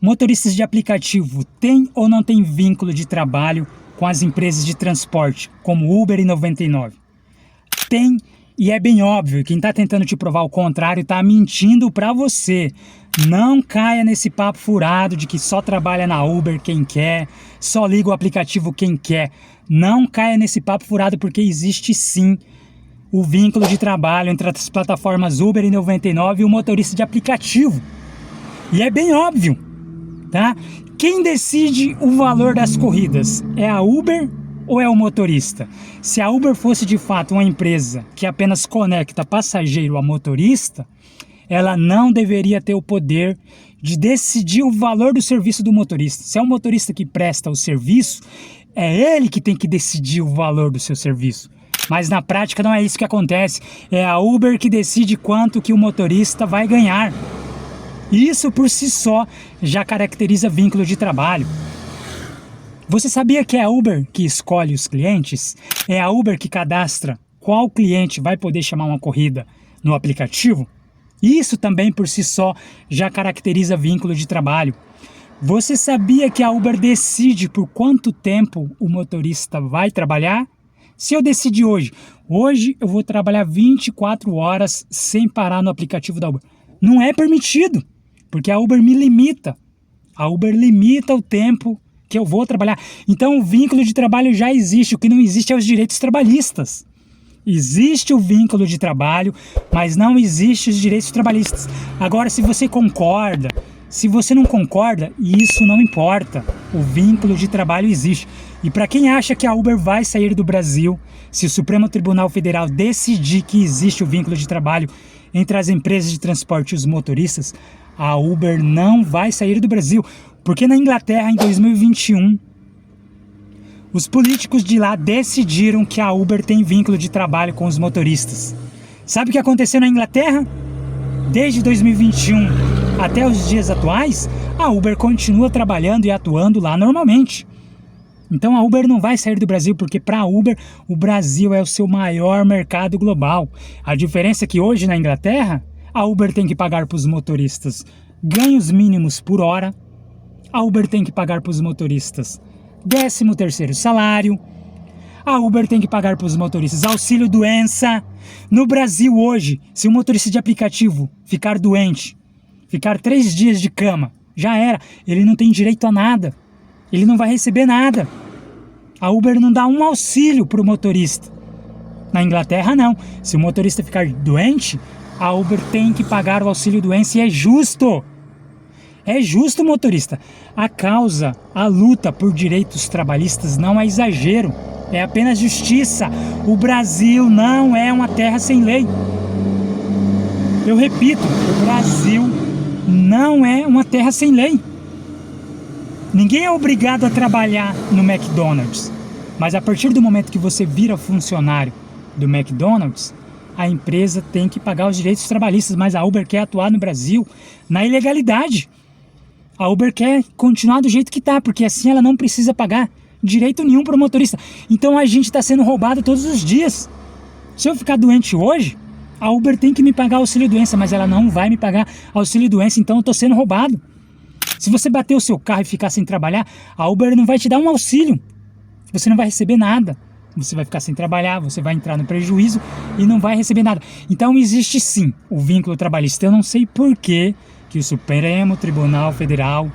Motoristas de aplicativo têm ou não têm vínculo de trabalho com as empresas de transporte, como Uber e 99? Tem, e é bem óbvio. Quem está tentando te provar o contrário está mentindo para você. Não caia nesse papo furado de que só trabalha na Uber quem quer, só liga o aplicativo quem quer. Não caia nesse papo furado, porque existe sim o vínculo de trabalho entre as plataformas Uber e 99 e o motorista de aplicativo. E é bem óbvio. Tá? Quem decide o valor das corridas? É a Uber ou é o motorista? Se a Uber fosse de fato uma empresa que apenas conecta passageiro a motorista, ela não deveria ter o poder de decidir o valor do serviço do motorista. Se é o motorista que presta o serviço, é ele que tem que decidir o valor do seu serviço. Mas na prática não é isso que acontece. É a Uber que decide quanto que o motorista vai ganhar. Isso por si só já caracteriza vínculo de trabalho. Você sabia que é a Uber que escolhe os clientes? É a Uber que cadastra qual cliente vai poder chamar uma corrida no aplicativo? Isso também por si só já caracteriza vínculo de trabalho. Você sabia que a Uber decide por quanto tempo o motorista vai trabalhar? Se eu decidir hoje eu vou trabalhar 24 horas sem parar no aplicativo da Uber. Não é permitido. Porque a Uber me limita. A Uber limita o tempo que eu vou trabalhar. Então o vínculo de trabalho já existe. O que não existe é os direitos trabalhistas. Existe o vínculo de trabalho, mas não existe os direitos trabalhistas. Agora, se você concorda, se você não concorda, isso não importa. O vínculo de trabalho existe. E para quem acha que a Uber vai sair do Brasil, se o Supremo Tribunal Federal decidir que existe o vínculo de trabalho entre as empresas de transporte e os motoristas, a Uber não vai sair do Brasil, porque na Inglaterra, em 2021, os políticos de lá decidiram que a Uber tem vínculo de trabalho com os motoristas. Sabe o que aconteceu na Inglaterra? Desde 2021 até os dias atuais, a Uber continua trabalhando e atuando lá normalmente. Então a Uber não vai sair do Brasil, porque para a Uber o Brasil é o seu maior mercado global. A diferença é que hoje na Inglaterra, a Uber tem que pagar para os motoristas ganhos mínimos por hora. A Uber tem que pagar para os motoristas 13º salário. A Uber tem que pagar para os motoristas auxílio doença. No Brasil hoje, se o motorista de aplicativo ficar doente, ficar 3 dias de cama, já era. Ele não tem direito a nada. Ele não vai receber nada. A Uber não dá um auxílio para o motorista. Na Inglaterra não. Se o motorista ficar doente, a Uber tem que pagar o auxílio doença, e é justo. É justo, motorista. A causa, a luta por direitos trabalhistas não é exagero. É apenas justiça. O Brasil não é uma terra sem lei. Eu repito, o Brasil não é uma terra sem lei. Ninguém é obrigado a trabalhar no McDonald's. Mas a partir do momento que você vira funcionário do McDonald's, a empresa tem que pagar os direitos trabalhistas. Mas a Uber quer atuar no Brasil na ilegalidade. A Uber quer continuar do jeito que está, porque assim ela não precisa pagar direito nenhum para o motorista. Então a gente está sendo roubado todos os dias. Se eu ficar doente hoje, a Uber tem que me pagar auxílio doença, mas ela não vai me pagar auxílio doença, então eu estou sendo roubado. Se você bater o seu carro e ficar sem trabalhar, a Uber não vai te dar um auxílio. Você não vai receber nada. Você vai ficar sem trabalhar, você vai entrar no prejuízo e não vai receber nada. Então existe sim o vínculo trabalhista. Eu não sei por que o Supremo Tribunal Federal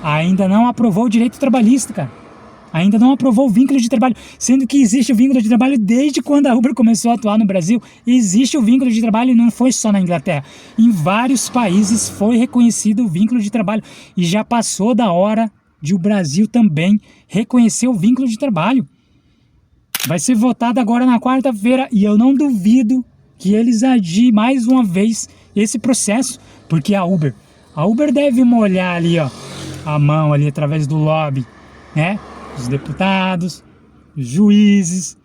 ainda não aprovou o direito trabalhista, cara. Ainda não aprovou o vínculo de trabalho, sendo que existe o vínculo de trabalho desde quando a Uber começou a atuar no Brasil. Existe o vínculo de trabalho e não foi só na Inglaterra. Em vários países foi reconhecido o vínculo de trabalho e já passou da hora de o Brasil também reconhecer o vínculo de trabalho. Vai ser votado agora na quarta-feira e eu não duvido que eles adiem mais uma vez esse processo, porque a Uber deve molhar ali, ó, a mão ali através do lobby, né? Os deputados, os juízes.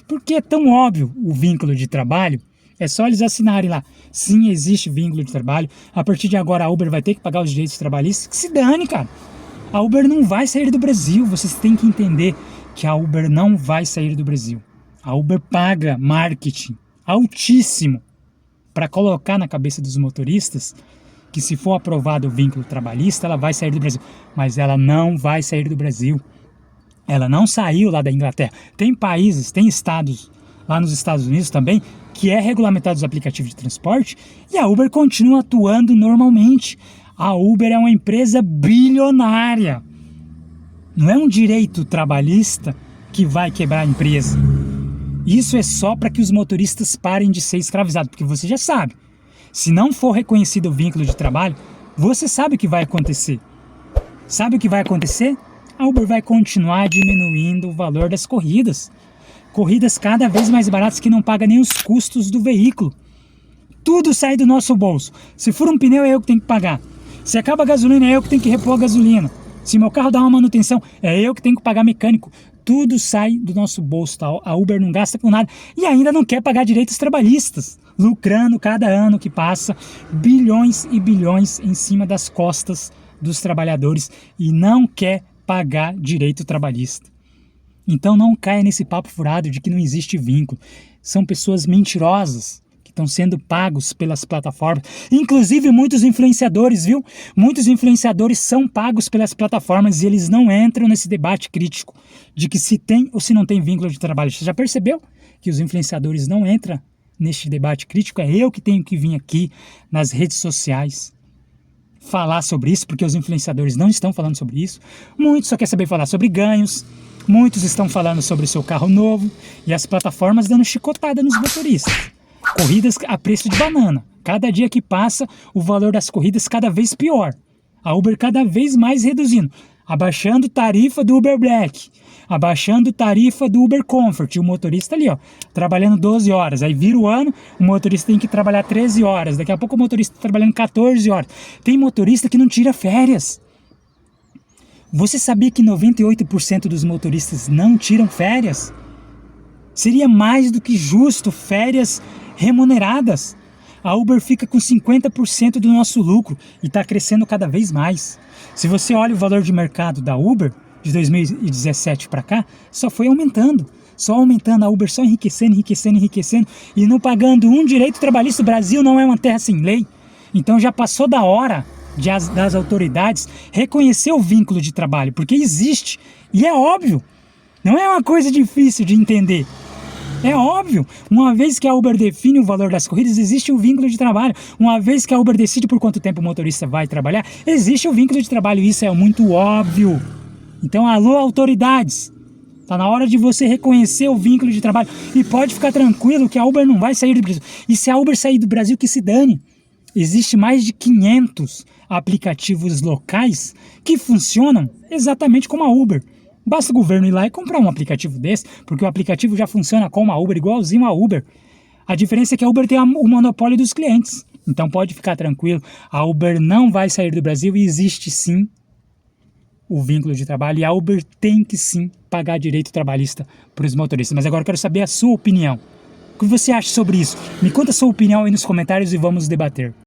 Porque é tão óbvio o vínculo de trabalho, é só eles assinarem lá. Sim, existe vínculo de trabalho. A partir de agora a Uber vai ter que pagar os direitos trabalhistas. Que se dane, cara. A Uber não vai sair do Brasil. Vocês têm que entender que a Uber não vai sair do Brasil. A Uber paga marketing altíssimo para colocar na cabeça dos motoristas que se for aprovado o vínculo trabalhista, ela vai sair do Brasil. Mas ela não vai sair do Brasil. Ela não saiu lá da Inglaterra. Tem países, tem estados lá nos Estados Unidos também, que é regulamentado os aplicativos de transporte, e a Uber continua atuando normalmente. A Uber é uma empresa bilionária. Não é um direito trabalhista que vai quebrar a empresa. Isso é só para que os motoristas parem de ser escravizados, porque você já sabe. Se não for reconhecido o vínculo de trabalho, você sabe o que vai acontecer. Sabe o que vai acontecer? A Uber vai continuar diminuindo o valor das corridas. Corridas cada vez mais baratas que não pagam nem os custos do veículo. Tudo sai do nosso bolso. Se for um pneu, é eu que tenho que pagar. Se acaba a gasolina, é eu que tenho que repor a gasolina. Se meu carro dá uma manutenção, é eu que tenho que pagar mecânico. Tudo sai do nosso bolso, tá? A Uber não gasta com nada e ainda não quer pagar direitos trabalhistas, lucrando cada ano que passa bilhões e bilhões em cima das costas dos trabalhadores e não quer pagar direito trabalhista. Então não caia nesse papo furado de que não existe vínculo. São pessoas mentirosas que estão sendo pagos pelas plataformas. Inclusive muitos influenciadores, viu? Muitos influenciadores são pagos pelas plataformas e eles não entram nesse debate crítico de que se tem ou se não tem vínculo de trabalho. Você já percebeu que os influenciadores não entram neste debate crítico? É eu que tenho que vir aqui nas redes sociais falar sobre isso, porque os influenciadores não estão falando sobre isso. Muitos só querem saber falar sobre ganhos. Muitos estão falando sobre o seu carro novo e as plataformas dando chicotada nos motoristas. Corridas a preço de banana. Cada dia que passa, o valor das corridas cada vez pior. A Uber cada vez mais reduzindo. Abaixando tarifa do Uber Black. Abaixando tarifa do Uber Comfort. E o motorista ali, ó, trabalhando 12 horas. Aí vira o ano, o motorista tem que trabalhar 13 horas. Daqui a pouco o motorista está trabalhando 14 horas. Tem motorista que não tira férias. Você sabia que 98% dos motoristas não tiram férias? Seria mais do que justo férias remuneradas. A Uber fica com 50% do nosso lucro e está crescendo cada vez mais. Se você olha o valor de mercado da Uber, de 2017 para cá, só foi aumentando. Só aumentando, a Uber só enriquecendo e não pagando um direito trabalhista. O Brasil não é uma terra sem lei. Então já passou da hora das autoridades reconhecer o vínculo de trabalho, porque existe, e é óbvio, não é uma coisa difícil de entender, é óbvio, uma vez que a Uber define o valor das corridas, existe o vínculo de trabalho, uma vez que a Uber decide por quanto tempo o motorista vai trabalhar, existe o vínculo de trabalho, isso é muito óbvio. Então, alô autoridades, tá na hora de você reconhecer o vínculo de trabalho, e pode ficar tranquilo que a Uber não vai sair do Brasil, e se a Uber sair do Brasil, que se dane. Existe mais de 500 aplicativos locais que funcionam exatamente como a Uber. Basta o governo ir lá e comprar um aplicativo desse, porque o aplicativo já funciona como a Uber, igualzinho a Uber. A diferença é que a Uber tem o monopólio dos clientes. Então pode ficar tranquilo, a Uber não vai sair do Brasil e existe sim o vínculo de trabalho. E a Uber tem que sim pagar direito trabalhista para os motoristas. Mas agora eu quero saber a sua opinião. O que você acha sobre isso? Me conta a sua opinião aí nos comentários e vamos debater.